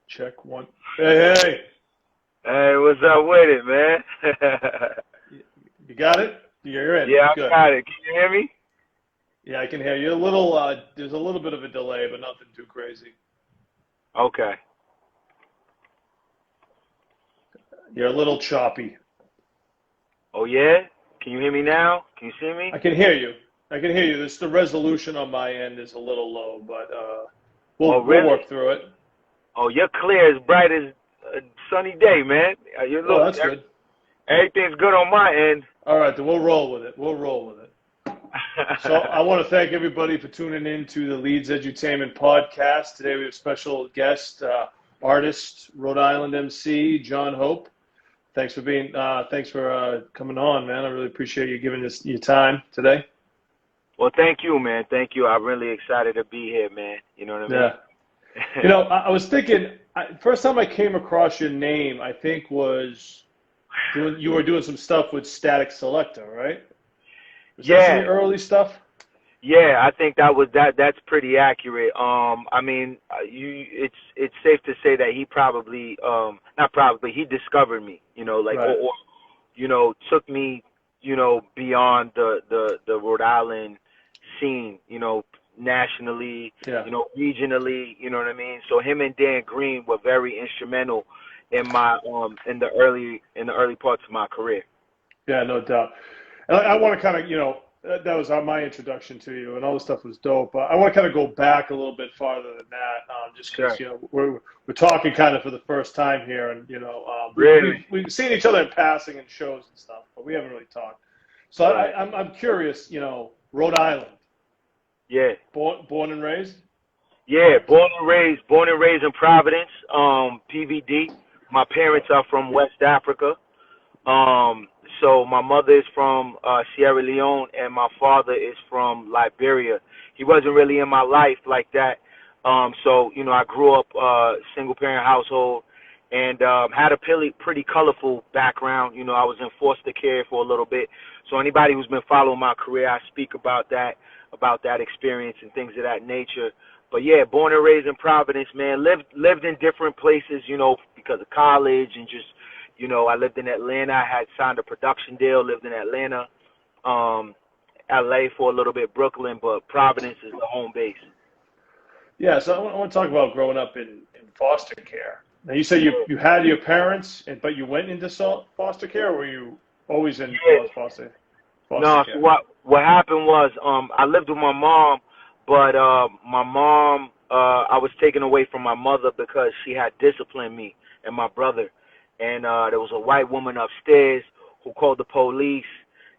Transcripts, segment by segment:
Check one. Hey, hey. Hey, what's up with it, man? You got it? You're in. Yeah, I Good. got it. Can you hear me? Yeah, I can hear you. A little, there's a little bit of a delay, but nothing too crazy. Okay. You're a little choppy. Oh, yeah? Can you hear me now? Can you see me? I can hear you. I can hear you. The resolution on my end is a little low, but Oh, we'll really? work through it. Oh, you're clear as bright as a sunny day, man. You Oh, look, that's good. everything's good on my end. All right, then we'll roll with it. We'll roll with it. So I want to thank everybody for tuning in to the Leedz Edutainment Podcast. Today we have special guest, artist, Rhode Island MC, Jon Hope. Thanks for coming on, man. I really appreciate you giving us your time today. Well, thank you, man. Thank you. I'm really excited to be here, man. You know what I mean? Yeah. I was thinking, first time I came across your name, I think was you were doing some stuff with Static Selector, right? Was that some of your early stuff? Yeah, I think that's pretty accurate. I mean, it's safe to say that he probably not probably he discovered me, like Right. or took me, beyond the Rhode Island scene, nationally, Yeah. regionally, you know what I mean? So him and Dan Green were very instrumental in my in the early parts of my career. Yeah, no doubt. And I want to kind of, that was my introduction to you, and all the stuff was dope. I want to kind of go back a little bit farther than that, just because, Sure. we're talking kind of for the first time here, and Really? we've seen each other in passing and shows and stuff, but we haven't really talked. So Right. I'm curious, Rhode Island, Yeah. born and raised. Yeah, born and raised in Providence, PVD. My parents are from West Africa. So my mother is from Sierra Leone and my father is from Liberia. He wasn't really in my life like that. So, I grew up single parent household and had a pretty colorful background. I was in foster care for a little bit. So anybody who's been following my career, I speak about that experience and things of that nature. But yeah, born and raised in Providence, man. Lived in different places, because of college and just, I lived in Atlanta. I had signed a production deal, lived in Atlanta, LA for a little bit, Brooklyn, but Providence is the home base. Yeah, so I want to talk about growing up in foster care. Now, you said you had your parents, but you went into foster care, or were you always in foster No, care? so what happened was I lived with my mom, but my mom, I was taken away from my mother because she had disciplined me and my brother. And there was a white woman upstairs who called the police.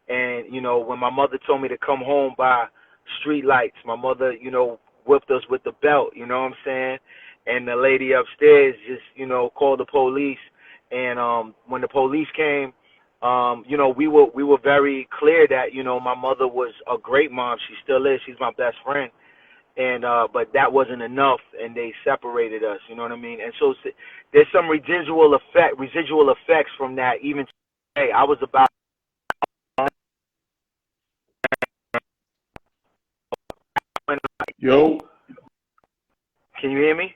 And, when my mother told me to come home by street lights, my mother, whipped us with the belt, you know what I'm saying? And the lady upstairs just, called the police. And when the police came, we were very clear that, my mother was a great mom. She still is. She's my best friend. And but that wasn't enough, and they separated us. You know what I mean? And so there's some residual effects from that. Even today, I was about. Yo. Can you hear me?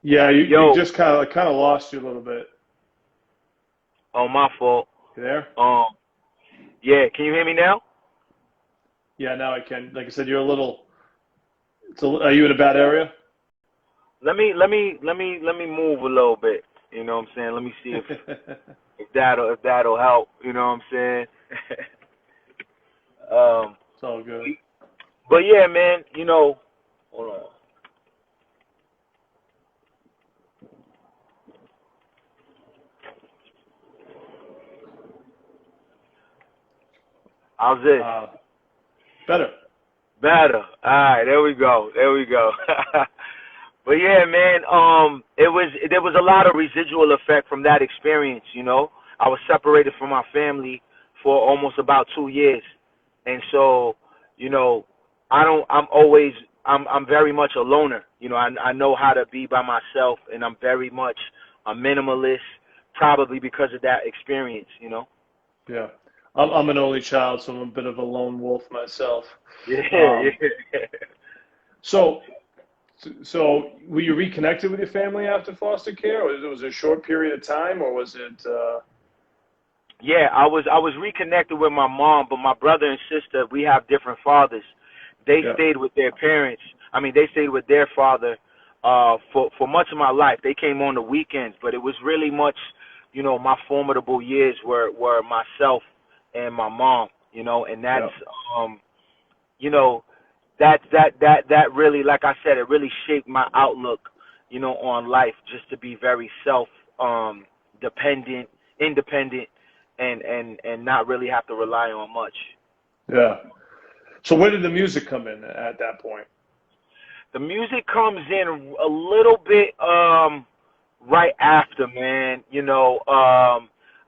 Yeah, you just kind of lost you a little bit. Oh, my fault. You there? Yeah. Can you hear me now? Yeah, now I can. Like I said, you're a little. Are you in a bad area? Let me move a little bit. You know what I'm saying? Let me see if that'll help. You know what I'm saying? It's all good. But yeah, man. Hold on. How's this? Better. All right, there we go. But yeah, man, there was a lot of residual effect from that experience. I was separated from my family for almost about 2 years, and so, I'm very much a loner. I know how to be by myself, and I'm very much a minimalist, probably because of that experience. Yeah. I'm an only child, so I'm a bit of a lone wolf myself. Yeah. So So were you reconnected with your family after foster care, or was it a short period of time, or was it? Yeah, I was reconnected with my mom, but my brother and sister, we have different fathers. They Yeah, stayed with their parents. I mean, they stayed with their father for much of my life. They came on the weekends, but it was really much, my formidable years were myself and my mom, and that's yeah, um, you know, that really, like I said, it really shaped my outlook, on life, just to be very self dependent, independent, and not really have to rely on much. yeah. So where did the music come in at that point? The music comes in a little bit right after, man. But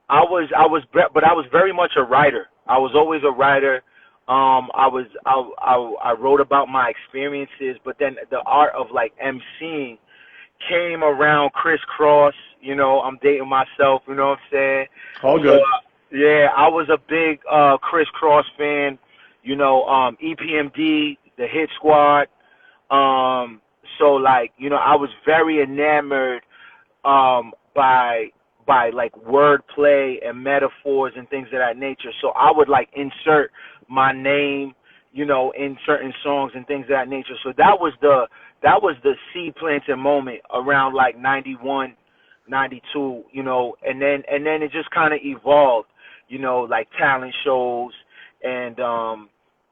I was very much a writer. I was always a writer. I wrote about my experiences, but then the art of like emceeing came around crisscross. I'm dating myself. You know what I'm saying? All So good. yeah, I was a big crisscross fan. EPMD, the Hit Squad. So like, I was very enamored by like wordplay and metaphors and things of that nature. So I would like insert my name, in certain songs and things of that nature. So that was the seed planting moment around like 91, 92, and then it just kind of evolved, like talent shows and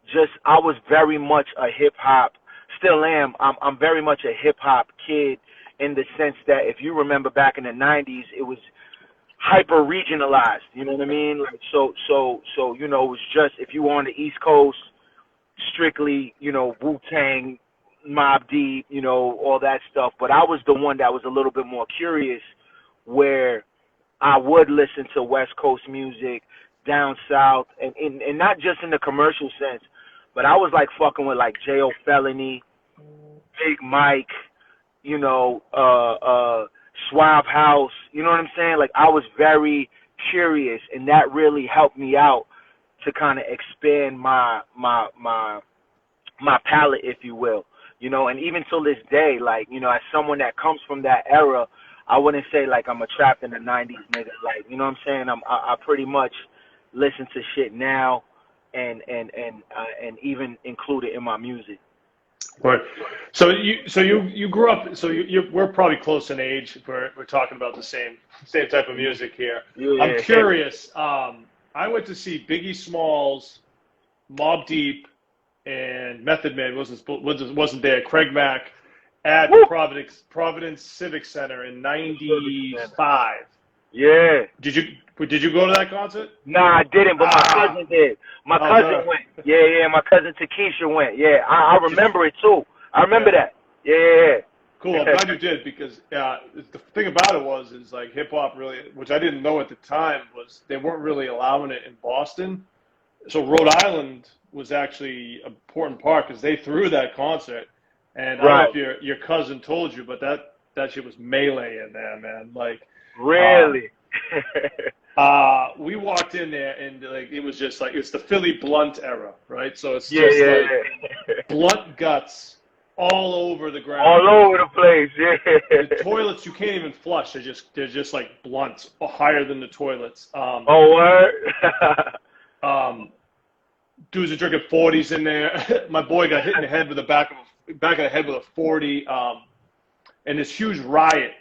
just I was very much a hip hop, still am. I'm very much a hip hop kid in the sense that if you remember back in the 90s, it was hyper regionalized. You know what I mean? Like so it was just if you were on the East Coast, strictly Wu Tang, Mob Deep, all that stuff. But I was the one that was a little bit more curious, where I would listen to West Coast music down south, and not just in the commercial sense, but I was like fucking with like J.O. Felony, Big Mike, Swab House. You know what I'm saying? Like I was very curious, and that really helped me out to kind of expand my palette, if you will. And even till this day, like as someone that comes from that era, I wouldn't say like I'm a trapped in the '90s nigga. Like what I'm saying? I pretty much listen to shit now, and even include it in my music. Right. So you grew up. So we're probably close in age. We're talking about the same type of music here. I'm Yeah. curious. I went to see Biggie Smalls, Mobb Deep, and Method Man wasn't there. Craig Mack at the Woo! Providence Civic Center in '95. Yeah. Did you go to that concert? Nah, I didn't, but my cousin did. My Oh, cousin good. went. Yeah, my cousin Takesha went. Yeah, I remember it too. I remember Yeah. that. Yeah. Cool. I'm glad you did because the thing about it is like hip hop really, which I didn't know at the time, was they weren't really allowing it in Boston. So Rhode Island was actually an important part because they threw that concert, and I don't know Right. if your cousin told you, but that shit was melee in there, man. Like, Really? we walked in there and like it was just like it's the Philly Blunt era, right? So it's Yeah, just yeah, like yeah. blunt guts all over the ground. All over the place. The Yeah. toilets you can't even flush. They're just like blunts higher than the toilets. Oh, word. Dudes are drinking 40s in there. My boy got hit in the head with the back of the head with a 40. And this huge riot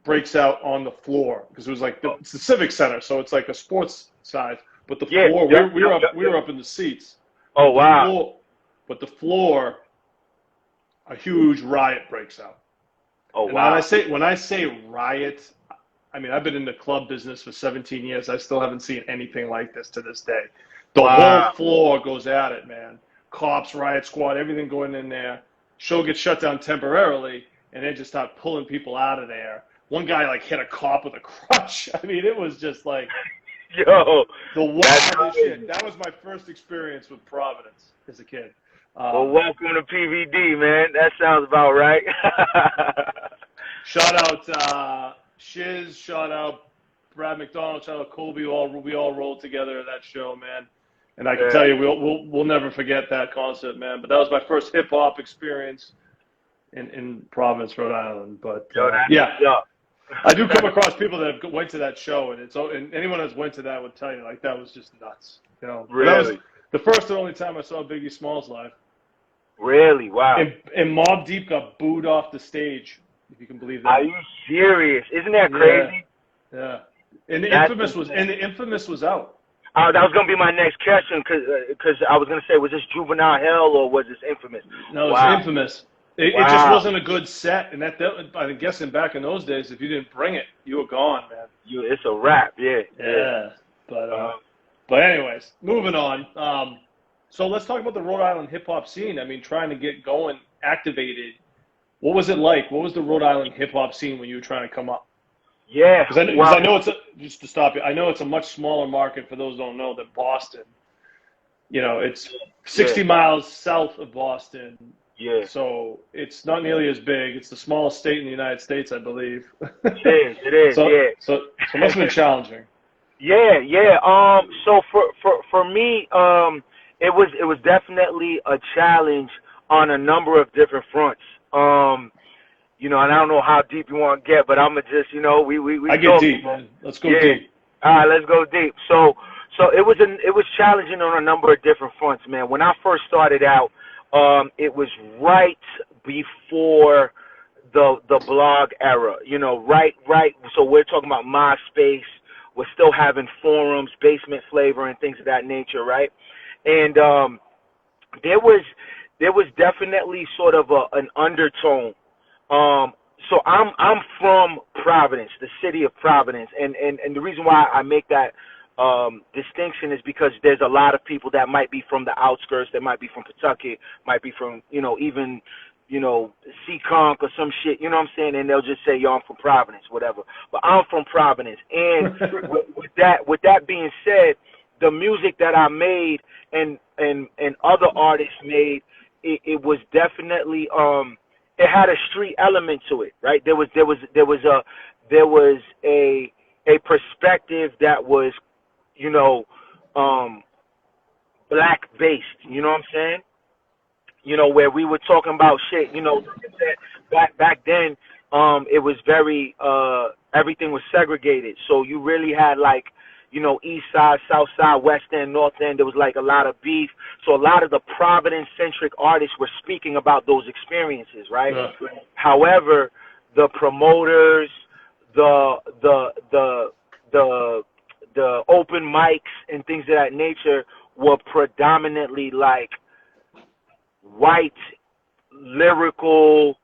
breaks out on the floor because it was like it's the Civic Center, so it's like a sports side. But the Yeah. floor, Yep, we yep, were up yep, we yep. were up in the seats. Oh, wow. But the floor, a huge riot breaks out. Oh, And when wow. I say riot, I mean I've been in the club business for 17 years. I still haven't seen anything like this to this day. The whole Wow. floor goes at it, man. Cops, riot squad, everything going in there. Show gets shut down temporarily, and they just start pulling people out of there. One guy like hit a cop with a crutch. I mean, it was just like Yo, the that's wildest shit. crazy. That was my first experience with Providence as a kid. Well, welcome to PVD, man. That sounds about right. Shout out Shiz, shout out Brad McDonald, shout out Colby. We all rolled together at that show, man. And I can tell Yeah. you, we'll never forget that concert, man. But that was my first hip hop experience. in Providence, Rhode Island. But yeah. I do come across people that went to that show, and anyone that's went to that would tell you like that was just nuts. You know, really? That was the first and only time I saw Biggie Smalls live. Really? Wow. And Mobb Deep got booed off the stage, if you can believe that. Are you serious? Isn't that crazy? Yeah. And the Infamous was out. That was gonna be my next question, because I was gonna say, was this Juvenile Hell or was this Infamous? No, it was Infamous. It just wasn't a good set, and I'm guessing back in those days, if you didn't bring it, you were gone, man. It's a wrap, yeah. But anyways, moving on. So let's talk about the Rhode Island hip hop scene. I mean, trying to get going, activated. What was it like? What was the Rhode Island hip hop scene when you were trying to come up? Yeah, because I know just to stop you, I know it's a much smaller market for those who don't know than Boston. You know, it's 60 miles south of Boston. Yeah. So it's not nearly as big. It's the smallest state in the United States, I believe. It is. So yeah. So it must have been challenging. Yeah. So for me, it was definitely a challenge on a number of different fronts. You know, and I don't know how deep you want to get, but I'm gonna just, you know, we I get deep, man. Let's go deep. All right, let's go deep. So it was challenging on a number of different fronts, man. When I first started out, it was right before the blog era, you know, right. So we're talking about MySpace. We're still having forums, Basement Flavor, and things of that nature, right? And there was definitely sort of an undertone. So I'm from Providence, the city of Providence, and the reason why I make that distinction is because there's a lot of people that might be from the outskirts, that might be from Kentucky, might be from, you know, even, you know, Seekonk or some shit, you know what I'm saying? And they'll just say, yo, I'm from Providence, whatever. But I'm from Providence. And with that being said, the music that I made and other artists made, it was definitely it had a street element to it, right? There was a perspective that was, you know, black based, you know what I'm saying? You know, where we were talking about shit, you know, like I said, back then, it was very everything was segregated. So you really had, like, you know, east side, south side, west end, north end. There was like a lot of beef. So a lot of the Providence-centric artists were speaking about those experiences, right? Yeah. However, the promoters, the open mics and things of that nature were predominantly like white, lyric-based,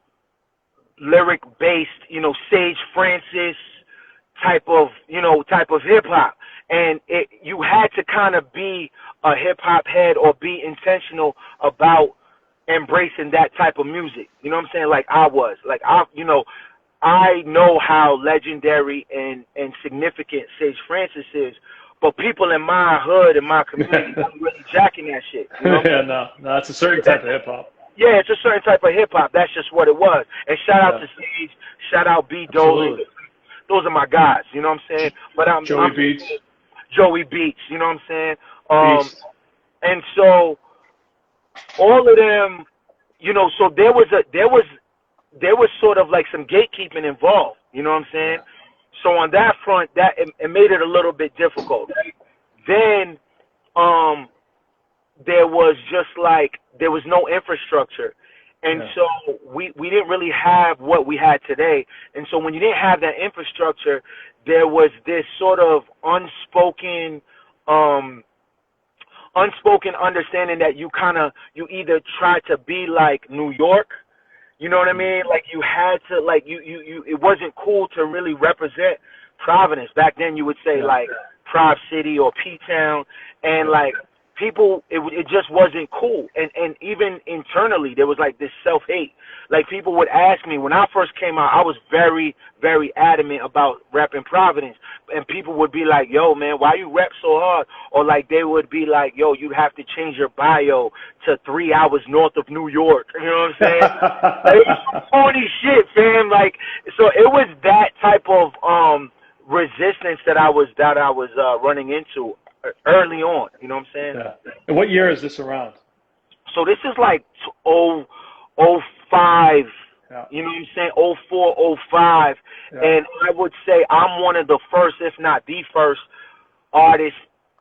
you know, Sage Francis type of hip hop. And you had to kind of be a hip-hop head or be intentional about embracing that type of music. You know what I'm saying? Like I was. Like, I know how legendary and significant Sage Francis is, but people in my hood, in my community, don't really jacking that shit. You know no, it's a certain type of hip-hop. Yeah, it's a certain type of hip-hop. That's just what it was. And shout out to Sage, shout out B. Dolan. Those are my guys, you know what I'm saying? But Joey Beats, you know what I'm saying? And so all of them, you know, so there was sort of like some gatekeeping involved, you know what I'm saying? So on that front, that it made it a little bit difficult. Then there was no infrastructure. And so we didn't really have what we had today. And so when you didn't have that infrastructure, there was this sort of unspoken understanding that you either try to be like New York, you know what I mean? Like you had to, like you it wasn't cool to really represent Providence. Back then you would say like Prov City or P-Town, and like people, it just wasn't cool. And even internally, there was like this self-hate. Like people would ask me, when I first came out, I was very, very adamant about repping Providence. And people would be like, yo, man, why you rep so hard? Or like they would be like, yo, you have to change your bio to 3 hours north of New York. You know what I'm saying? Like, it was some corny shit, fam. Like, so it was that type of resistance that I was running into early on, you know what I'm saying? Yeah. And what year is this around? So this is like 05, Yeah. You know what I'm saying? '04, '05. Yeah. And I would say I'm one of the first, if not the first, artist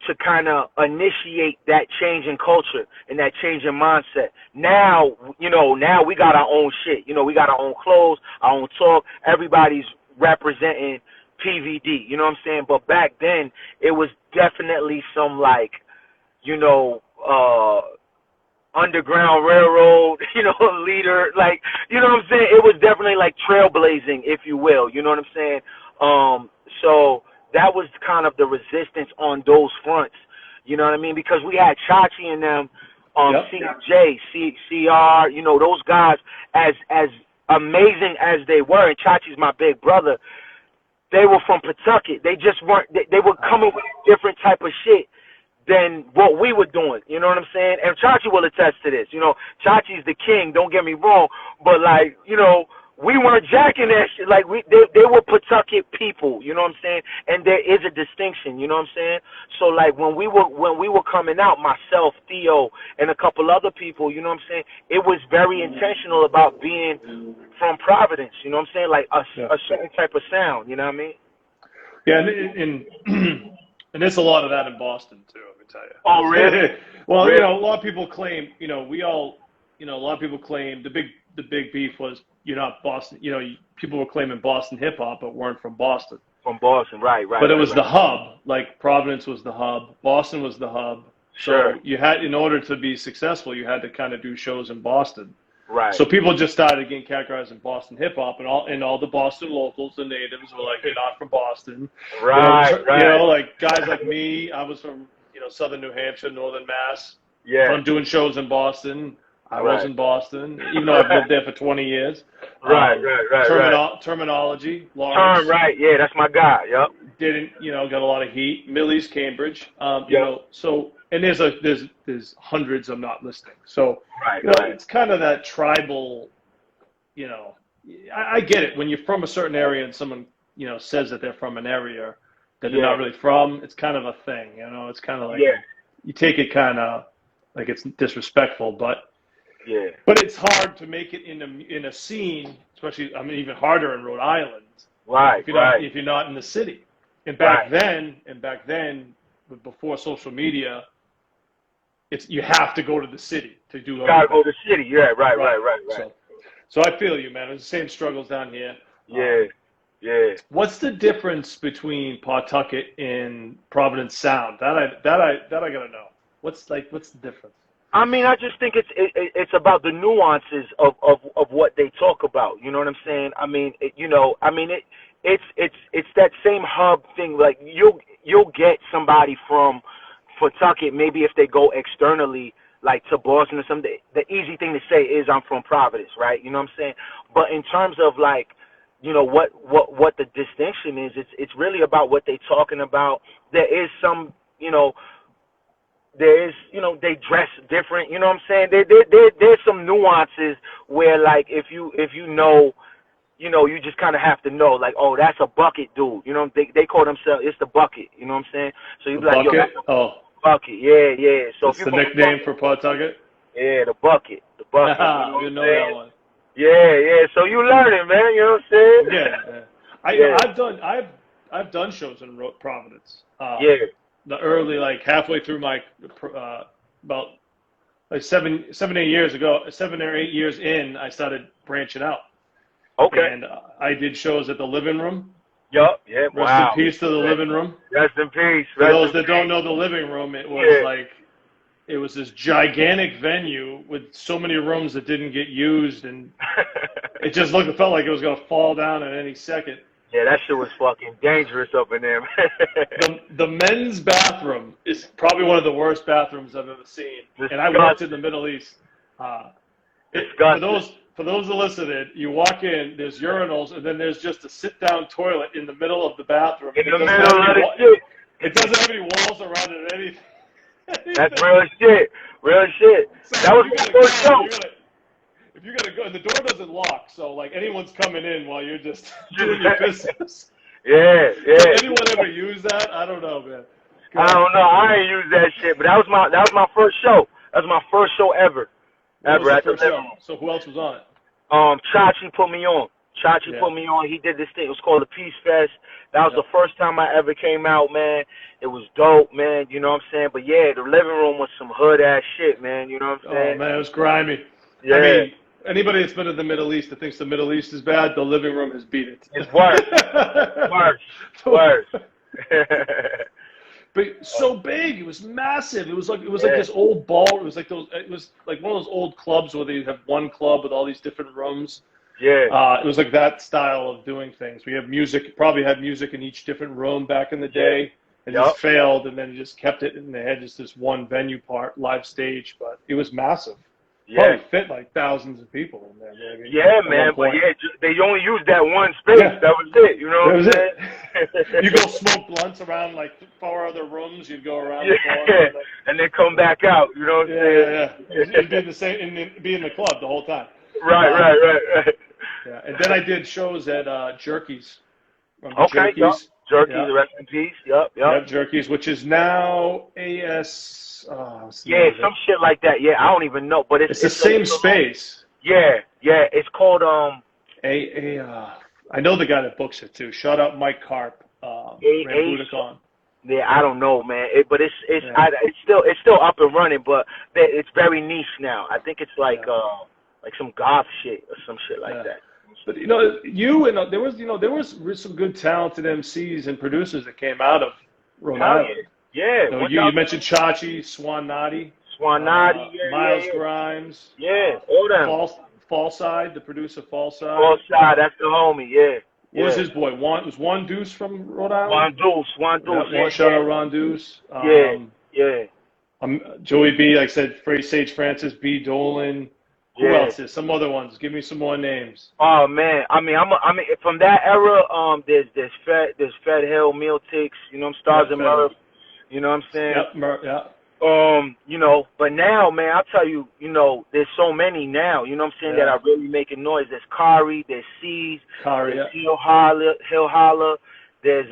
to kind of initiate that change in culture and that change in mindset. Now, now we got our own shit. We got our own clothes, our own talk. Everybody's representing PVD. You know what I'm saying? But back then, it was definitely some like, Underground Railroad, leader, like, you know what I'm saying? It was definitely like trailblazing, if you will. You know what I'm saying? So that was kind of the resistance on those fronts. You know what I mean? Because we had Chachi and them, CJ, CR, those guys, as amazing as they were, and Chachi's my big brother, they were from Pawtucket. They just weren't, they were coming with a different type of shit than what we were doing. You know what I'm saying? And Chachi will attest to this. Chachi's the king, don't get me wrong, but like, we weren't jacking that shit. Like they were Pawtucket people, you know what I'm saying? And there is a distinction, you know what I'm saying? So like when we were coming out, myself, Theo, and a couple other people, you know what I'm saying? It was very intentional about being from Providence, you know what I'm saying? Like a certain type of sound, you know what I mean? Yeah, and there's a lot of that in Boston too, I can tell you. Oh, really? Well, really? A lot of people claim, a lot of people claim the big beef was you're not Boston. People were claiming Boston hip hop, but weren't from Boston. From Boston, right. But it was the hub. Like Providence was the hub. Boston was the hub. Sure. So you had, in order to be successful, you had to kind of do shows in Boston. Right. So people just started getting categorized in Boston hip hop, and all the Boston locals, the natives, were like, "You're not from Boston." Right. Right. Like guys like me, I was from Southern New Hampshire, Northern Mass. Yeah. I'm doing shows in Boston. I was in Boston, even though I've lived there for 20 years. Right. Terminology, Lawrence. Right. Yeah, that's my guy. Yep. Didn't got a lot of heat. Millie's Cambridge. Yep. So and there's hundreds I'm not listing. So right. It's kind of that tribal. I get it when you're from a certain area and someone says that they're from an area that they're not really from. It's kind of a thing. It's kind of like you take it kind of like it's disrespectful, but. Yeah. But it's hard to make it in a scene, especially even harder in Rhode Island. Right. If you're not in the city. And back then, before social media, you have to go to the city to do. You gotta go to the city. Yeah. Right. So I feel you, man. It's the same struggles down here. Yeah. What's the difference between Pawtucket and Providence sound? That I gotta know. What's the difference? I mean, I just think it's about the nuances of what they talk about. You know what I'm saying? I mean, it's that same hub thing. Like you'll get somebody from Pawtucket, maybe if they go externally, like to Boston or something. The easy thing to say is I'm from Providence, right? You know what I'm saying? But in terms of like, what the distinction is, it's really about what they're talking about. There is some, they dress different, you know what I'm saying? There's some nuances where, like, if you you just kind of have to know, like, oh, that's a bucket dude. They call themselves, it's the bucket, you know what I'm saying? So you be like, bucket? Bucket, yeah. So it's the nickname for Pawtucket? Yeah, the bucket. I didn't know that one. Yeah. So you learning, man, you know what I'm saying? Yeah. I've done shows in Providence. The early, like halfway through my about like 7 or 8 years in, I started branching out. Okay. And I did shows at the Living Room. Yup. Yeah. Rest in peace to the Living Room. Rest in peace. For those that don't know the Living Room, it was it was this gigantic venue with so many rooms that didn't get used, and it just felt like it was gonna fall down at any second. Yeah, that shit was fucking dangerous up in there, man. The men's bathroom is probably one of the worst bathrooms I've ever seen. And I worked in the Middle East. For those who listened, you walk in, there's urinals, and then there's just a sit-down toilet in the middle of the bathroom. In the middle of the shit. It doesn't have any walls around it or anything. That's real shit. So that was my first show. If you're going to go, and the door doesn't lock, so like anyone's coming in while you're just doing your business. Yeah. Did anyone ever use that? I don't know, man. I don't know. I ain't used that shit, but that was my first show. That was my first show ever. What was the first show? So who else was on it? Chachi put me on. Put me on. He did this thing. It was called the Peace Fest. That was the first time I ever came out, man. It was dope, man. You know what I'm saying? But yeah, the living room was some hood ass shit, man. You know what I'm saying? Oh man, it was grimy. Yeah. I mean, anybody that's been to the Middle East that thinks the Middle East is bad, the living room has beat it. It's worse. Worse. But so big, it was massive. It was like this old ball. It was like one of those old clubs where they have one club with all these different rooms. Yeah. It was like that style of doing things. We have music, probably had music in each different room back in the day. It just failed, and then just kept it, and they had just this one venue part, live stage, but it was massive. Yeah. Probably fit like thousands of people in there. Maybe, man, but they only used that one space. Yeah. That was it, you know what I'm saying? You go smoke blunts around like 4 other rooms, you'd go around the corner. Yeah, and then come back out, you know what I'm saying? Yeah. You'd be in the same, be in the club the whole time. Right. Yeah, and then I did shows at Jerky's. Okay, Jerky's. Jerky's, rest in peace. Yep. Jerky's, which is now AS. Some shit like that. Yeah, I don't even know, but it's the same space. Yeah. It's called I know the guy that books it too. Shout out Mike Karp. Yeah, I don't know, man. But it's still up and running, but it's very niche now. I think it's like some goth shit or some shit like that. But there was some good talented MCs and producers that came out of Rhode Island. Yeah. You mentioned Chachi, Swan Nadi, Miles Grimes. Yeah, all them. Fallside, the producer Fallside. Fallside, that's the homie. Yeah. What was his boy? Was Juan Deuce from Rhode Island? Juan Deuce. Shout out Ron Deuce. Joey B, like I said, Sage Francis, B Dolan. Who else is? Some other ones. Give me some more names. Oh man, I mean from that era. There's Fed Hill, Meal Ticks. You know, Stars and Murph. You know what I'm saying? Yep. But now, man, I'll tell you, there's so many now. You know what I'm saying that are really making noise. There's Kari. There's C's. There's Hill Holla. There's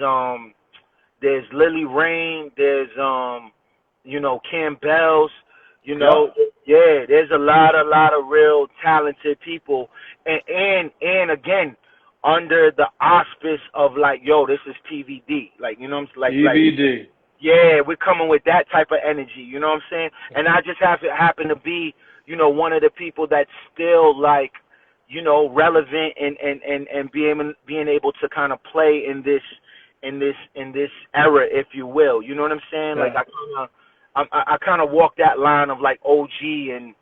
Lily Rain. There's Campbell's. There's a lot of real talented people, and again, under the auspice of this is PVD, PVD. We're coming with that type of energy, you know what I'm saying? And I just happen to be, one of the people that's still relevant and being able to kind of play in this era, if you will. You know what I'm saying? Yeah. I kind of walk that line of OG and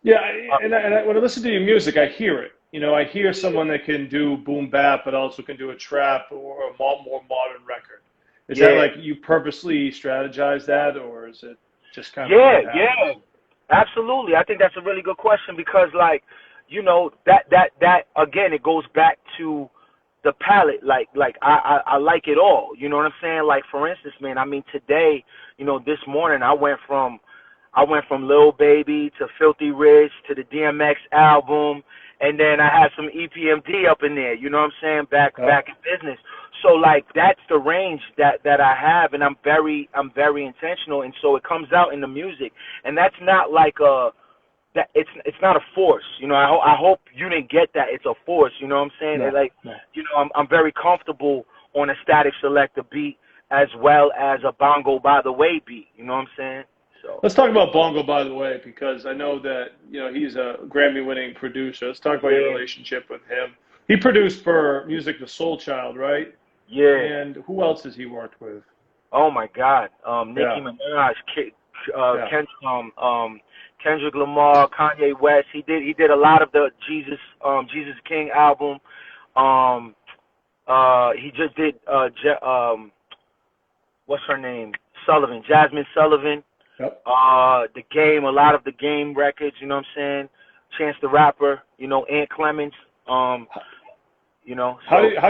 Yeah, and when I listen to your music, I hear it. I hear someone that can do boom bap, but also can do a trap or a more modern record. Is that you purposely strategize that, or is it just kind of? Yeah, absolutely. I think that's a really good question because, that again, it goes back to the palette. I like it all. You know what I'm saying? For instance, man, I mean today, this morning I went from Lil Baby to Filthy Rich to the DMX album, and then I had some EPMD up in there. You know what I'm saying? Back in business. So that's the range that I have, and I'm very intentional, and so it comes out in the music, and that's not it's not a force. I hope you didn't get that. It's a force. You know what I'm saying? No. I'm very comfortable on a Static Selector beat as well as a Bongo By the Way beat. You know what I'm saying? So let's talk about Bongo By the Way, because I know that he's a Grammy-winning producer. Let's talk about your relationship with him. He produced for Music the Soul Child, right? Yeah. And who else has he worked with? Oh my God, Nicki Minaj, Kendrick Lamar, Kanye West. He did a lot of the Jesus King album. He just did what's her name? Jasmine Sullivan. Yep. The Game, a lot of the Game records. You know what I'm saying? Chance the Rapper. Ant Clements. How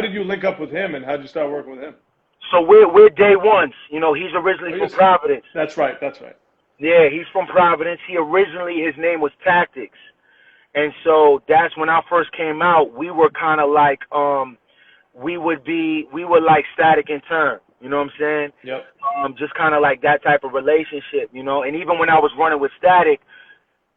did you link up with him, and how did you start working with him? So we're day ones. He's originally from Providence. That's right. Yeah, he's from Providence. His name was Tactics. And so that's when I first came out, we were kind of we were like Static and Turn. You know what I'm saying? Yep. Just kind of like that type of relationship, and even when I was running with Static,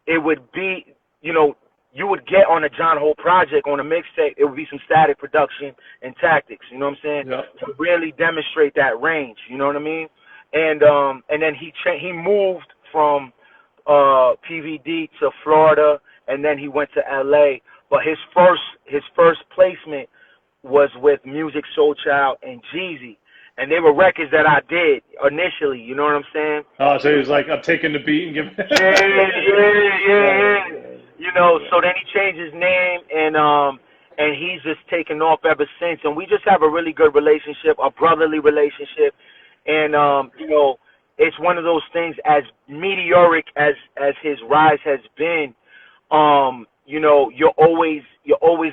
it would be you know, you would get on a Jon Hope project on a mixtape, it would be some static production and tactics, you know what I'm saying? Yep. To really demonstrate that range, you know what I mean? And then he moved from PVD to Florida, and then he went to LA. But his first placement was with Music Soul Child and Jeezy. And they were records that I did initially, you know what I'm saying? Oh, so he was like, I'm taking the beat and giving Yeah. You know, so then he changed his name, and he's just taken off ever since. And we just have a really good relationship, a brotherly relationship. And, you know, it's one of those things, as meteoric as his rise has been, you know, you're always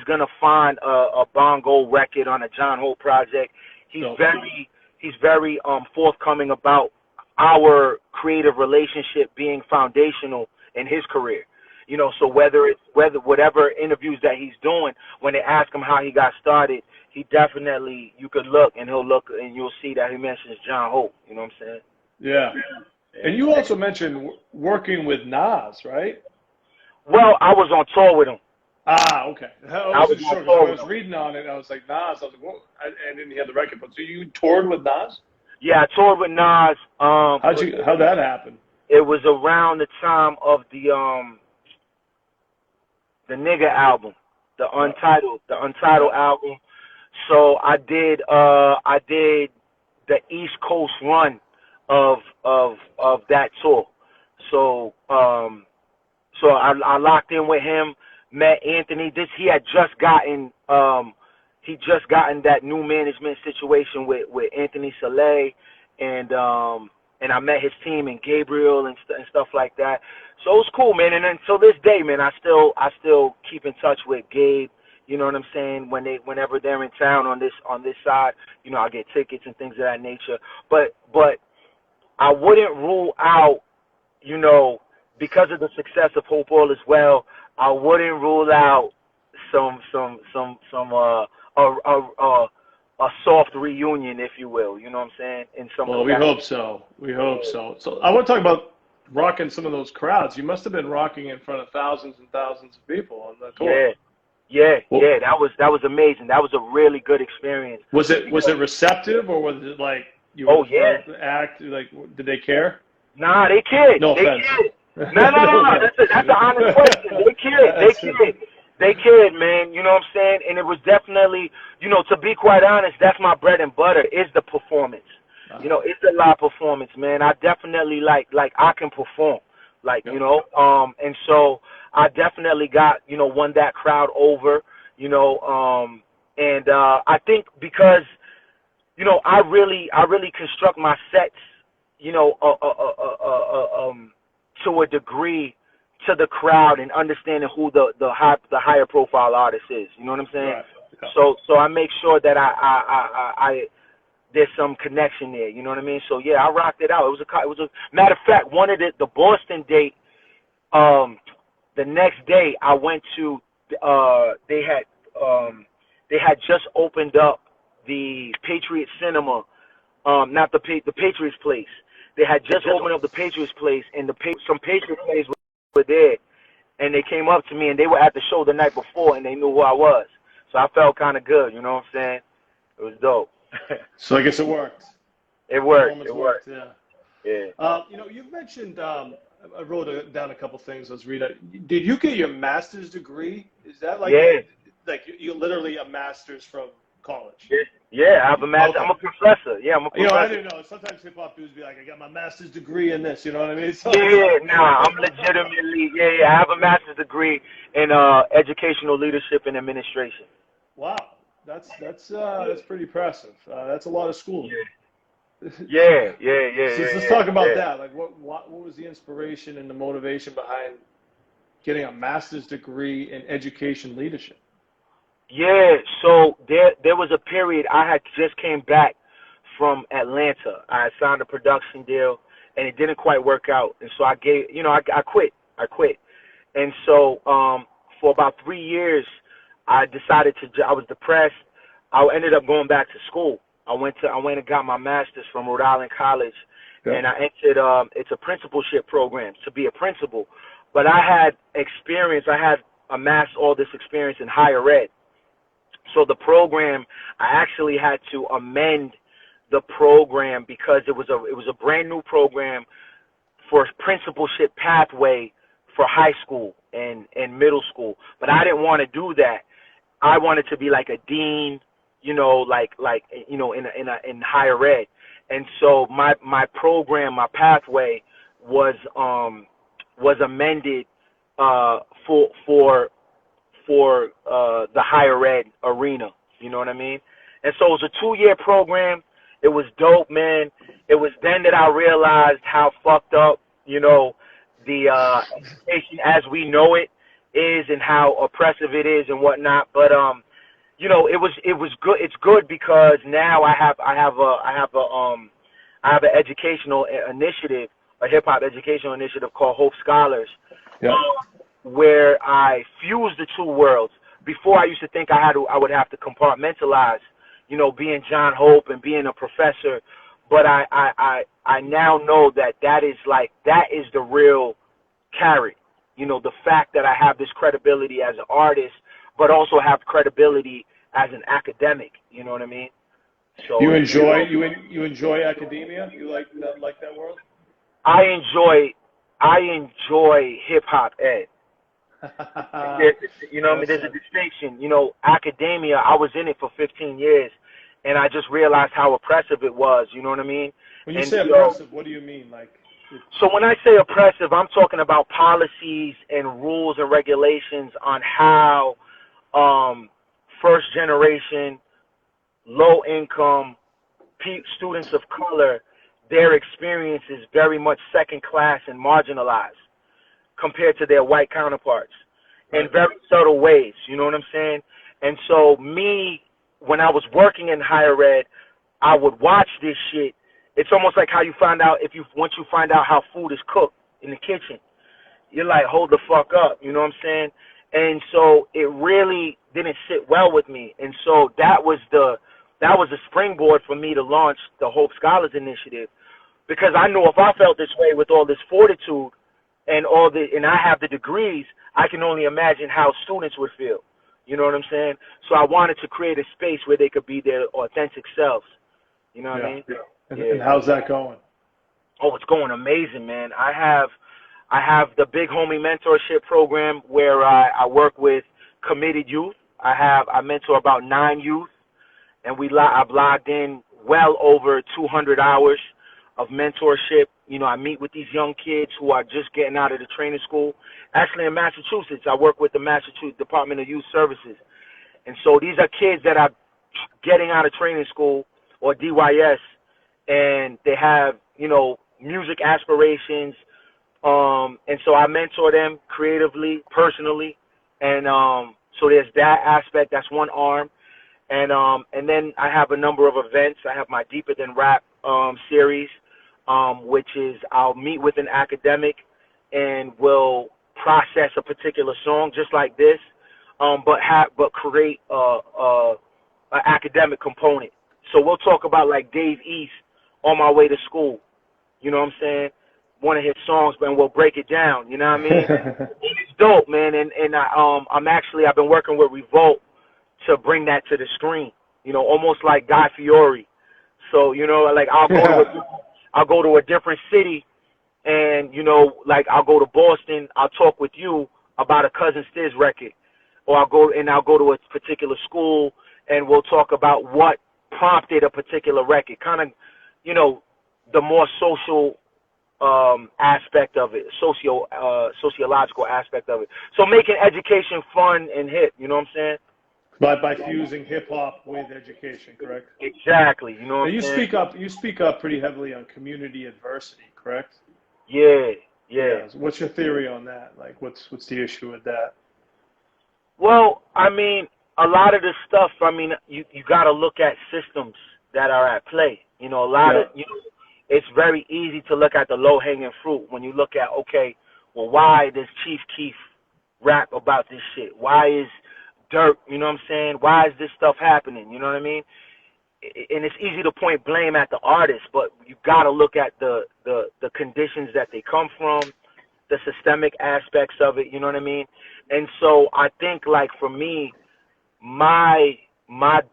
gonna find a bongo record on a Jon Hope project. He's very forthcoming about our creative relationship being foundational in his career. You know, so whatever interviews that he's doing, when they ask him how he got started, he definitely, you could look and you'll see that he mentions Jon Hope. You know what I'm saying? Yeah. And you also mentioned working with Nas, right? Well, I was on tour with him. Ah, okay. I was reading on it, and I was like, Nas. I was like, whoa. I didn't hear the record, but so you toured with Nas? Yeah, I toured with Nas. How'd that happen? It was around the time of the Nigga album, the Untitled album. So I did the East Coast run of that tour. So I locked in with him, met Anthony. He had just gotten that new management situation with Anthony Saleh, and I met his team and Gabriel and stuff like that. So it was cool, man. And until this day, man, I still keep in touch with Gabe. You know what I'm saying? Whenever they're in town on this side, you know, I get tickets and things of that nature. But I wouldn't rule out, you know, because of the success of Hope All as well, I wouldn't rule out a soft reunion, if you will. You know what I'm saying? Well, we hope so. We hope so. So I want to talk about rocking some of those crowds. You must have been rocking in front of thousands and thousands of people on the tour. Yeah. That was amazing. That was a really good experience. Was it receptive, or was it like you were act? Like, did they care? Nah, they cared. No they offense. Cared. No. That's an honest question. They cared, man. You know what I'm saying? And it was definitely, you know, to be quite honest, that's my bread and butter, is the performance. You know, it's a live performance, man. I definitely like I can perform, you know, and so I definitely got, you know, won that crowd over, you know, and I think because, you know, I really construct my sets, you know, to a degree, to the crowd and understanding who the higher profile artist is. You know what I'm saying? Right. Yeah. So I make sure that I there's some connection there. You know what I mean? So yeah, I rocked it out. It was a matter of fact, one of the Boston date. The next day I went to they had just opened up the Patriot Cinema, not the Patriots Place. They had just opened up the Patriots Place, and some Patriots players were there, and they came up to me, and they were at the show the night before, and they knew who I was. So I felt kind of good, you know what I'm saying? It was dope. So I guess it worked. It worked. Yeah. You know, you've mentioned. I wrote down a couple things. Let's read it. Did you get your master's degree? Is that like you literally a master's from college? Yeah, I have a master. Okay. I'm a professor. Yeah, I'm a professor. You know, I didn't know. Sometimes hip hop dudes be like, I got my master's degree in this. You know what I mean? So, I'm legitimately. I have a master's degree in educational leadership and administration. Wow, that's pretty impressive. That's a lot of schooling. Yeah. So let's talk about that. Like, what was the inspiration and the motivation behind getting a master's degree in education leadership? Yeah, so there was a period I had just came back from Atlanta. I had signed a production deal, and it didn't quite work out. And so I quit. And so for about 3 years, I decided I was depressed. I ended up going back to school. I went and got my master's from Rhode Island College, and I entered. It's a principalship program to be a principal. but I had experience. I had amassed all this experience in higher ed. So the program, I actually had to amend the program because it was a brand new program for principalship pathway for high school and middle school. But I didn't want to do that. I wanted to be like a dean, you know, in higher ed. And so my program, my pathway was amended for the higher ed arena. You know what I mean? And so it was a 2-year program. It was dope, man. It was then that I realized how fucked up, you know, the education as we know it is and how oppressive it is and whatnot. But you know, it was good. It's good because now I have an educational initiative, a hip hop educational initiative called Hope Scholars, Yep. where I fuse the two worlds. Before I used to think I would have to compartmentalize, you know, being Jon Hope and being a professor, but I now know that is the real carrot. You know, the fact that I have this credibility as an artist, but also have credibility as an academic. You know what I mean? So You enjoy academia? You like that world? I enjoy hip hop ed. You know, I mean, there's a distinction. You know, academia, I was in it for 15 years, and I just realized how oppressive it was. You know what I mean? When you say oppressive, what do you mean? So when I say oppressive, I'm talking about policies and rules and regulations on how first generation, low income students of color, their experience is very much second class and marginalized compared to their white counterparts in very subtle ways. You know what I'm saying? And so when I was working in higher ed, I would watch this shit. It's almost like how you find out once you find out how food is cooked in the kitchen, you're like, hold the fuck up. You know what I'm saying? And so it really didn't sit well with me. And so that was the springboard for me to launch the Hope Scholars Initiative, because I knew if I felt this way with all this fortitude and I have the degrees, I can only imagine how students would feel. You know what I'm saying? So I wanted to create a space where they could be their authentic selves. You know what I mean? Yeah. And how's that going? Oh, it's going amazing, man. I have the Big Homie Mentorship Program where I work with committed youth. I mentor about 9 youth, and I've logged in well over 200 hours of mentorship. You know, I meet with these young kids who are just getting out of the training school. Actually, in Massachusetts, I work with the Massachusetts Department of Youth Services. And so these are kids that are getting out of training school or DYS, and they have, you know, music aspirations. And so I mentor them creatively, personally. And so there's that aspect. That's one arm. And then I have a number of events. I have my Deeper Than Rap series, which is I'll meet with an academic and we'll process a particular song just like this, but create an academic component. So we'll talk about like Dave East, On My Way to School. You know what I'm saying? One of his songs, and we'll break it down. You know what I mean? It's dope, man. And I've been working with Revolt to bring that to the screen. You know, almost like Guy Fieri. So, you know, like I'll go to a different city, and you know, like I'll go to Boston. I'll talk with you about a Cousin Stiz record, or I'll go to a particular school, and we'll talk about what prompted a particular record. Kind of, you know, the more social aspect of it, sociological aspect of it. So making education fun and hip. You know what I'm saying? By fusing hip hop with education, correct? Exactly. You know what I'm saying? You speak up pretty heavily on community adversity, correct? Yeah. What's your theory on that? Like, what's the issue with that? Well, I mean, a lot of this stuff. I mean, you got to look at systems that are at play. You know, it's very easy to look at the low hanging fruit when you look at, okay, well, why does Chief Keef rap about this shit? Why is Dirk, you know what I'm saying? Why is this stuff happening? You know what I mean? And it's easy to point blame at the artist, but you got to look at the conditions that they come from the systemic aspects of it, you know what I mean? And so I think, like, for me, my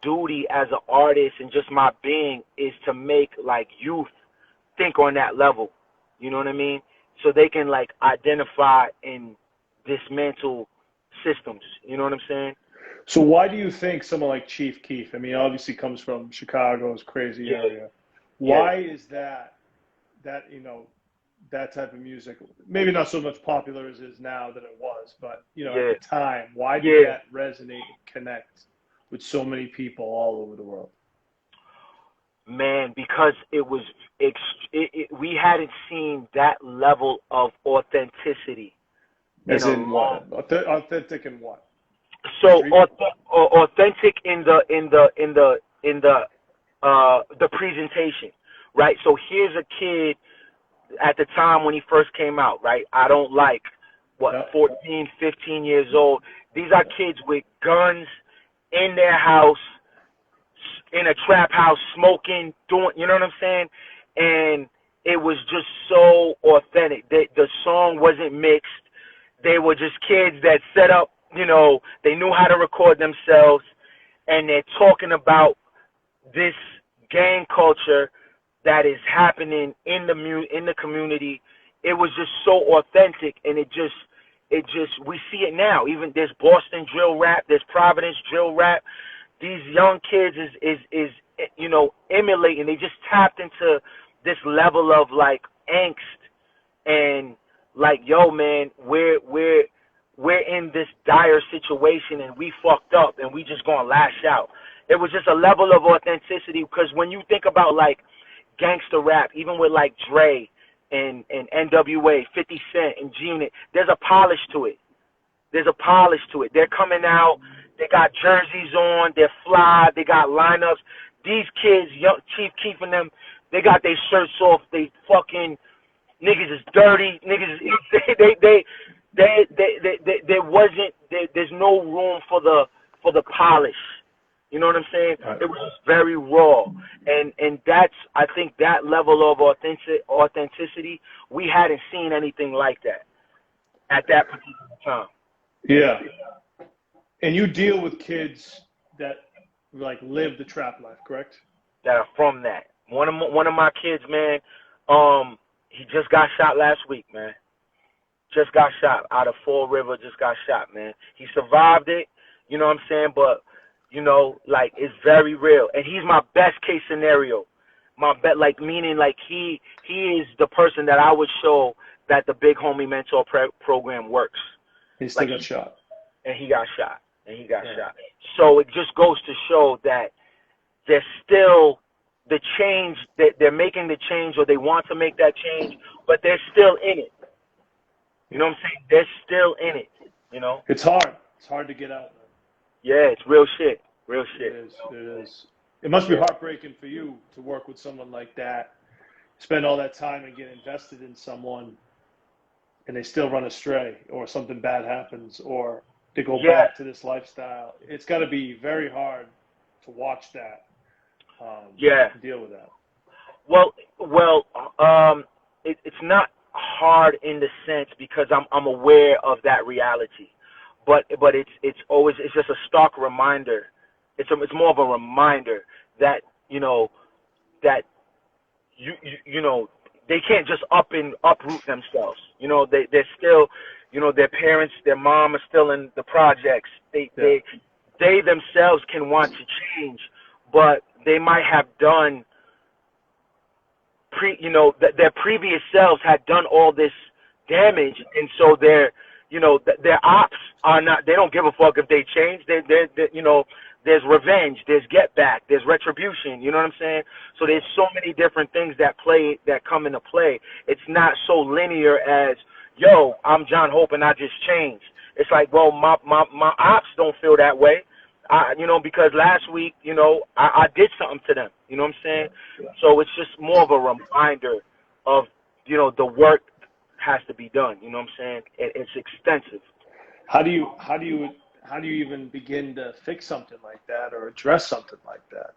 duty as an artist and just my being is to make, like, youth think on that level, you know what I mean? So they can, like, identify and dismantle systems, you know what I'm saying? So why do you think someone like Chief Keef, I mean, obviously comes from Chicago's crazy area. Why is that, you know, that type of music, maybe not so much popular as it is now than it was, but, you know, at the time, why did that resonate and connect with so many people all over the world? Man, because we hadn't seen that level of authenticity. As in what? Authentic in what? So authentic in the presentation, right? So here's a kid at the time when he first came out, right? I don't like 14, 15 years old. These are kids with guns in their house, in a trap house, smoking, doing, you know what I'm saying? And it was just so authentic. The song wasn't mixed. They were just kids that set up, you know, they knew how to record themselves, and they're talking about this gang culture that is happening in the community. It was just so authentic, and it just we see it now. Even there's Boston drill rap, there's Providence drill rap. These young kids is you know, emulating. They just tapped into this level of, like, angst and, like, yo, man, we're in this dire situation and we fucked up and we just gonna lash out. It was just a level of authenticity, because when you think about, like, gangster rap, even with, like, Dre and NWA, 50 Cent and G-Unit, there's a polish to it. They're coming out, they got jerseys on, they're fly, they got lineups. These kids, young Chief Keef and them, they got their shirts off, they fucking, niggas is dirty, there's no room for the polish. You know what I'm saying? Right. It was just very raw. And that's, I think, that level of authenticity, we hadn't seen anything like that at that particular time. Yeah. And you deal with kids that, like, live the trap life, correct? That are from that. One of my kids, man, he just got shot last week, man. Just got shot out of Fall River, just got shot, man. He survived it, you know what I'm saying? But, you know, like, it's very real. And he's my best case scenario. Meaning, like, he is the person that I would show that the Big Homie Mentor program works. He still got shot. And he got shot. So it just goes to show that there's still the change, that they're making the change, or they want to make that change, but they're still in it. You know what I'm saying? They're still in it, you know? It's hard. It's hard to get out, man. Yeah, it's real shit. It is. It must be heartbreaking for you to work with someone like that, spend all that time and get invested in someone, and they still run astray, or something bad happens, or they go back to this lifestyle. It's got to be very hard to watch that. Deal with that. Well, it's not hard in the sense, because I'm aware of that reality, but it's always, it's just a stark reminder. It's more of a reminder that, you know, that you know, they can't just uproot themselves. You know, they're still, you know, their parents, their mom are still in the projects. They themselves can want to change, but they might have done their previous selves had done all this damage, and so their ops are not. They don't give a fuck if they change. They you know, there's revenge, there's get back, there's retribution. You know what I'm saying? So there's so many different things that come into play. It's not so linear as, yo, I'm Jon Hope and I just changed. It's like, well, my ops don't feel that way. Because last week, you know, I did something to them. You know what I'm saying? Yeah. So it's just more of a reminder of, you know, the work has to be done. You know what I'm saying? It's extensive. How do you even begin to fix something like that or address something like that?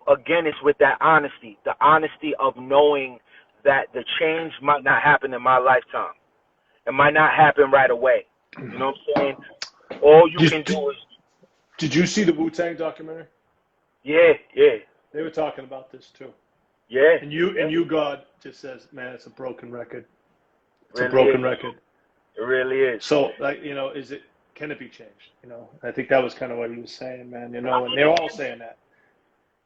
Again, it's with that honesty, the honesty of knowing that the change might not happen in my lifetime. It might not happen right away. You know what I'm saying? All you can do is. Did you see the Wu Tang documentary? Yeah. They were talking about this too. Yeah. And you God just says, man, it's a broken record. It's really a broken is. record. It really is. So, like, you know, can it be changed? You know, I think that was kind of what he was saying, man. You know, and they're all saying that.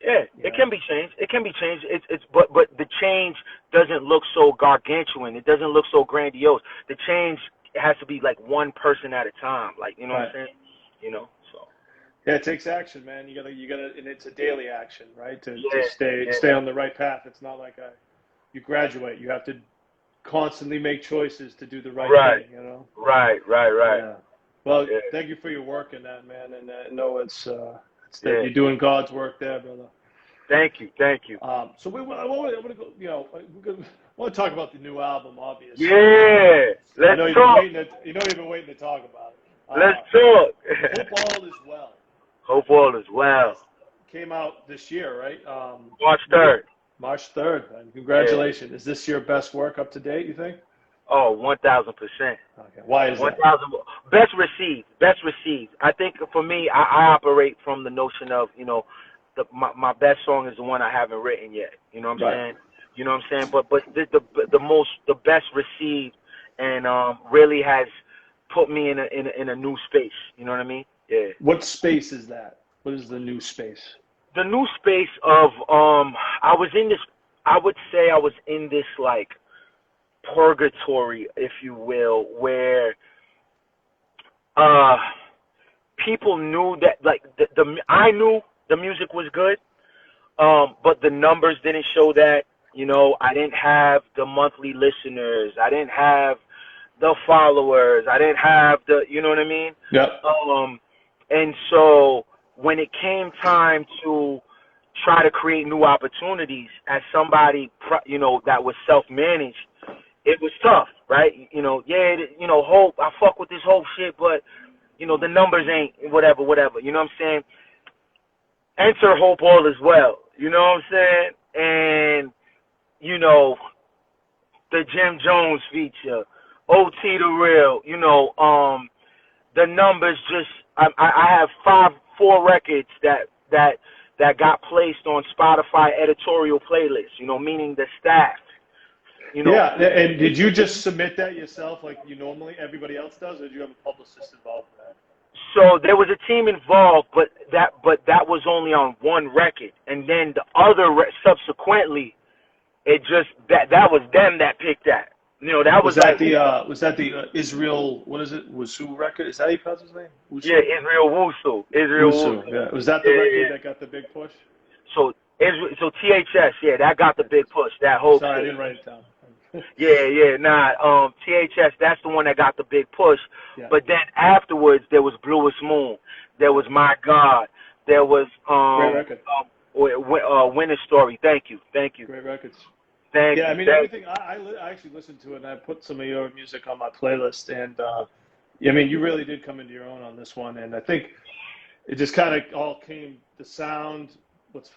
Yeah, it can be changed. It can be changed. But the change doesn't look so gargantuan. It doesn't look so grandiose. The change has to be like one person at a time. Like, you know what I'm saying? You know, so. Yeah, it takes action, man. You gotta, and it's a daily action, right? To stay on the right path. It's not like you graduate. You have to constantly make choices to do the right thing. You know. Right. Yeah. Well, thank you for your work in that, man. And no, it's you're doing God's work there, brother. Thank you. So I want to go. You know, I want to talk about the new album, obviously. Yeah, let's talk. You've been waiting to talk about it. Let's talk. Hope all is well. Hope all is well. Came out this year, right? March 3rd. March 3rd. And congratulations. Is this your best work up to date, you think? Oh, 1,000%. Okay. Why is 1,000? Best received. I think for me, I operate from the notion of, you know, my best song is the one I haven't written yet. You know what I'm saying? You know what I'm saying? But the best received and really has put me in a new space. You know what I mean? Yeah. What space is that? What is the new space? The new space of I would say I was in this like purgatory, if you will, where people knew that, like, I knew the music was good, but the numbers didn't show that. You know, I didn't have the monthly listeners, I didn't have the followers, I didn't have the, you know what I mean? Yeah. And so when it came time to try to create new opportunities as somebody, you know, that was self-managed, it was tough, right? You know, Hope, I fuck with this Hope shit, but, you know, the numbers ain't whatever. You know what I'm saying? Enter Hope all is well. You know what I'm saying? And, you know, the Jim Jones feature, OT the Real, you know, the numbers just, I have 4 records that got placed on Spotify editorial playlists, you know, meaning the staff. You know, yeah, and did you just submit that yourself like you normally everybody else does, or did you have a publicist involved in that? So there was a team involved, but that was only on one record, and then the other subsequently, it just that was them that picked that. You know, that was like the Israel, what is it, Wusu record? Is that how you pronounce his name? Wusu? Yeah, Israel Wusu. Yeah. Was that the record that got the big push? So THS, yeah, that got the big push. That whole. Sorry, I didn't write it down. THS, that's the one that got the big push. Yeah. But then afterwards, there was Bluest Moon. There was My God. There was Great record. Winter Story. Thank you. Great records. Thank you. I mean, everything. I actually listened to it, and I put some of your music on my playlist. And I mean, you really did come into your own on this one. And I think it just kind of all came. The sound, what's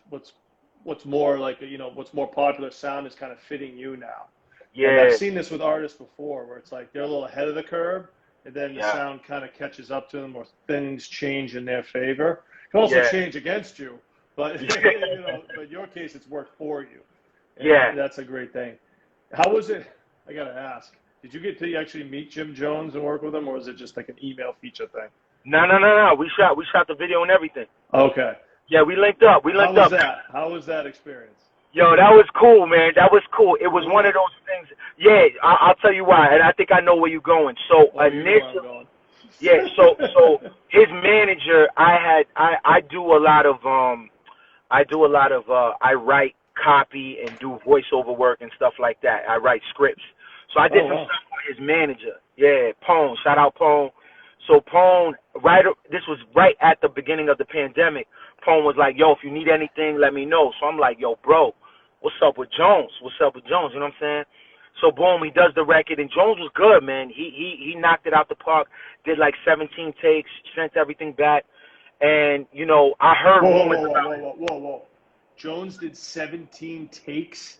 more like, you know, what's more popular sound is kind of fitting you now. Yeah. And I've seen this with artists before, where it's like they're a little ahead of the curve, and then the sound kind of catches up to them, or things change in their favor. It can also change against you, but you know, but in your case, it's worked for you. And that's a great thing. How was it? I gotta ask. Did you get to actually meet Jim Jones and work with him, or was it just like an email feature thing? No. We shot the video and everything. Okay. Yeah, we linked up. How was that experience? Yo, that was cool, man. That was cool. It was one of those things. Yeah, I'll tell you why, and I think I know where you're going. So initially, so his manager, I do a lot of I write copy and do voiceover work and stuff like that. I write scripts. So I did some stuff for his manager. Yeah, Pone. Shout out Pone. So Pone, this was right at the beginning of the pandemic. Pone was like, yo, if you need anything, let me know. So I'm like, yo, bro, what's up with Jones? You know what I'm saying? So boom, he does the record, and Jones was good, man. He knocked it out the park, did like 17 takes, sent everything back. And, you know, I heard rumors about Whoa. Jones did 17 takes?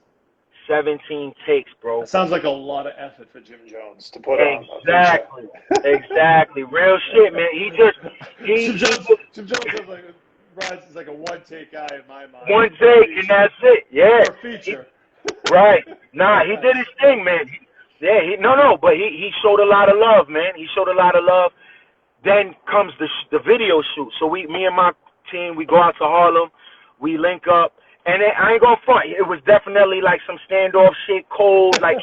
17 takes, bro. That sounds like a lot of effort for Jim Jones to put on. Exactly. Real shit, man. Jim Jones is like Rise is like a one-take guy in my mind. One take and that's it. Yeah. For a feature. Right. Nah, he did his thing, man. But he showed a lot of love, man. He showed a lot of love. Then comes the video shoot. So me and my team, we go out to Harlem, we link up, and I ain't gonna front. It was definitely like some standoff shit, cold. Like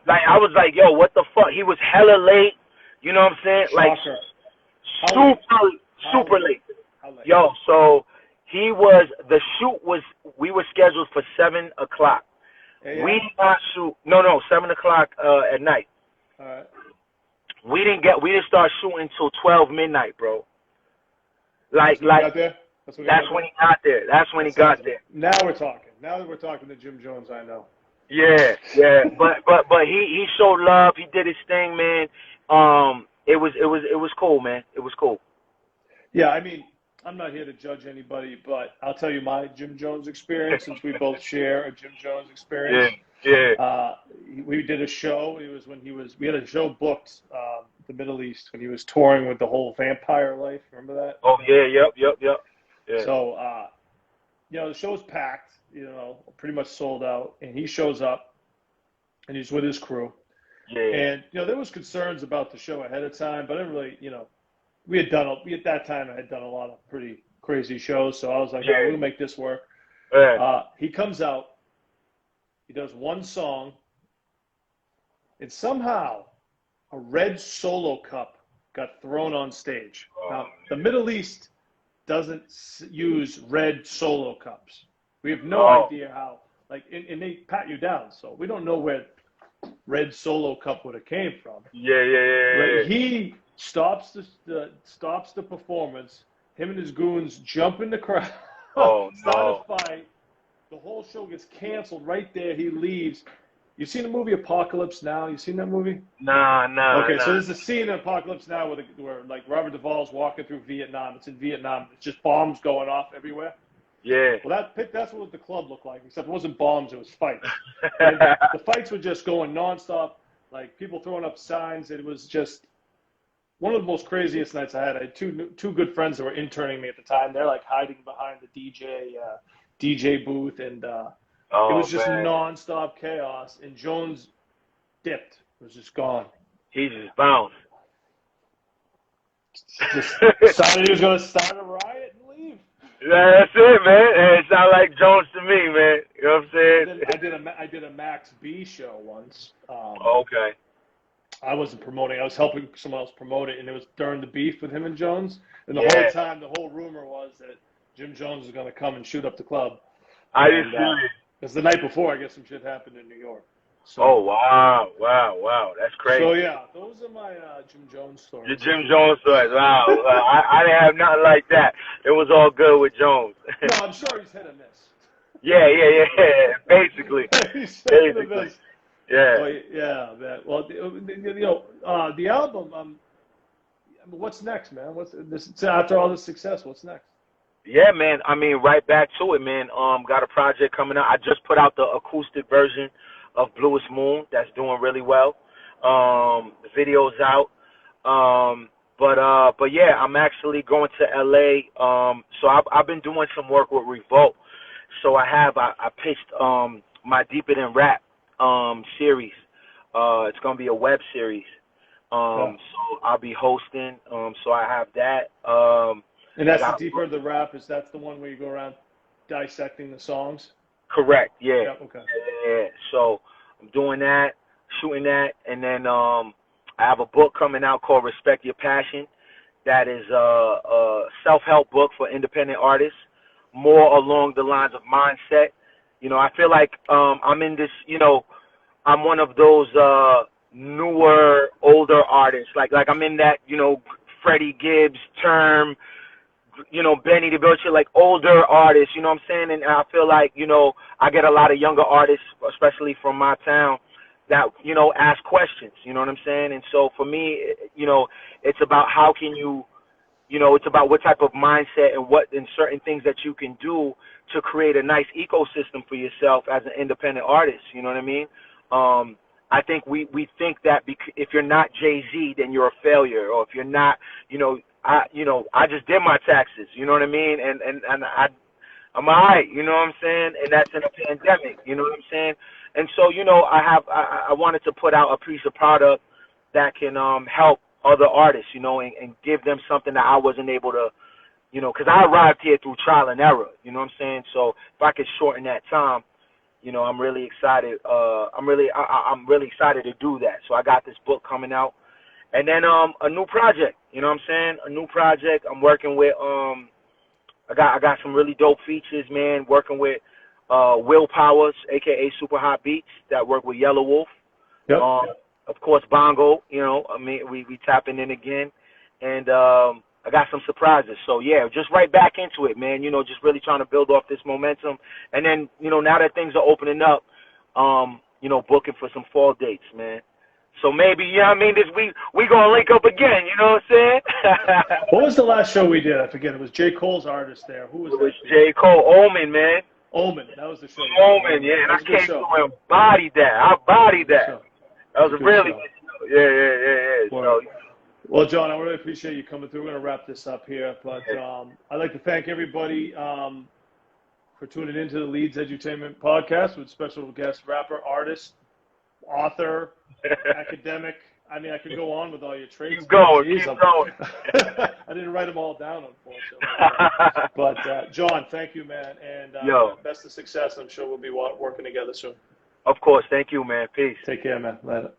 I was like, yo, what the fuck? He was hella late. You know what I'm saying? Shocker. Like super late. Yo, so we were scheduled for 7 o'clock. Yeah. We did not shoot. No, 7 o'clock at night. All right. We didn't start shooting until 12 midnight, bro. That's when he got there. That's when he got there. Now we're talking. Now that we're talking to Jim Jones, I know. Yeah. But he showed love. He did his thing, man. It was cool, man. It was cool. Yeah, I mean, I'm not here to judge anybody, but I'll tell you my Jim Jones experience since we both share a Jim Jones experience. Yeah. We did a show. We had a show booked, the Middle East, when he was touring with the whole Vampire Life. Remember that? Oh yeah, yep. Yeah. So, the show's packed. Pretty much sold out, and he shows up, and he's with his crew. Yeah. And there was concerns about the show ahead of time, but I didn't really, at that time I had done a lot of pretty crazy shows, so I was like, all right, we'll make this work. Yeah. He comes out. He does one song, and somehow a red Solo cup got thrown on stage. Now, the Middle East doesn't use red Solo cups. We have no idea how. And they pat you down, so we don't know where red Solo cup would have came from. Yeah. Right? He stops the performance. Him and his goons jump in the crowd. Start a fight. The whole show gets canceled right there. He leaves. You've seen the movie Apocalypse Now? You seen that movie? Nah. Okay, so there's a scene in Apocalypse Now where like Robert Duvall's walking through Vietnam. It's in Vietnam. It's just bombs going off everywhere. Yeah. Well, that's what the club looked like, except it wasn't bombs, it was fights. And the fights were just going nonstop, like people throwing up signs. It was just one of the most craziest nights I had. I had two good friends that were interning me at the time. They're like hiding behind the DJ booth, and it was just nonstop chaos. And Jones dipped, was just gone. He just bounced. Just decided he was going to start a riot and leave. Yeah, that's it, man. It sounds like Jones to me, man. You know what I'm saying? I did a Max B show once. Okay. I wasn't promoting. I was helping someone else promote it, and it was during the beef with him and Jones. And the whole time, the whole rumor was that Jim Jones was going to come and shoot up the club. I didn't see it. Because the night before, I guess some shit happened in New York. So, wow. That's crazy. So, yeah, those are my Jim Jones stories. Your Jim Jones stories. Wow. I didn't have nothing like that. It was all good with Jones. No, I'm sure he's hit or miss. Yeah. Basically. He's hit or miss. Yeah. Oh, yeah, man. Well, the album, what's next, man? After all this success, what's next? Yeah, man. I mean, right back to it, man. Got a project coming out. I just put out the acoustic version of Bluest Moon. That's doing really well. The video's out. But yeah, I'm actually going to LA. So I've been doing some work with Revolt. So I pitched my Deeper Than Rap series. It's gonna be a web series. So I'll be hosting. So I have that. And that's the Deeper the Rap. That's the one where you go around dissecting the songs? Correct. Yeah. Yeah. Okay. Yeah. So I'm doing that, shooting that, and then I have a book coming out called Respect Your Passion. That is a self-help book for independent artists, more along the lines of mindset. I feel like I'm in this. I'm one of those newer, older artists. Like I'm in that. Freddie Gibbs term. Benny the Butcher, like older artists, you know what I'm saying? And I feel like, I get a lot of younger artists, especially from my town, that, ask questions, you know what I'm saying? And so for me, it's about how can you you know, it's about what type of mindset and certain things that you can do to create a nice ecosystem for yourself as an independent artist. You know what I mean? I think we think that if you're not Jay-Z, then you're a failure, or if you're not, I just did my taxes. You know what I mean? And I'm all right. You know what I'm saying? And that's in a pandemic. You know what I'm saying? And so, I wanted to put out a piece of product that can help other artists, and give them something that I wasn't able to, because I arrived here through trial and error. You know what I'm saying? So if I could shorten that time, I'm really excited. I'm really excited to do that. So I got this book coming out, and then a new project. You know what I'm saying? A new project. I'm working with I got some really dope features, man. Working with Will Powers, aka Super Hot Beats, that work with Yellow Wolf. Yep. Of course, Bongo. We tapping in again, and I got some surprises. So yeah, just right back into it, man. Just really trying to build off this momentum, and then now that things are opening up, booking for some fall dates, man. So maybe, this week we gonna link up again. You know what I'm saying? What was the last show we did? I forget. It was J. Cole's artist there. Who was that? It was J. Cole, Omen, man. Omen. That was the show. Omen, yeah. And I came through and bodied that. I bodied that. That was a really good show. Yeah. So, well, John, I really appreciate you coming through. We're going to wrap this up here. But I'd like to thank everybody for tuning into the Leedz Edutainment podcast with special guest rapper, artist, author, academic. I mean, I could go on with all your traits. Keep going. I didn't write them all down, unfortunately. But, John, thank you, man. And best of success. I'm sure we'll be working together soon. Of course. Thank you, man. Peace. Take care, man. Later.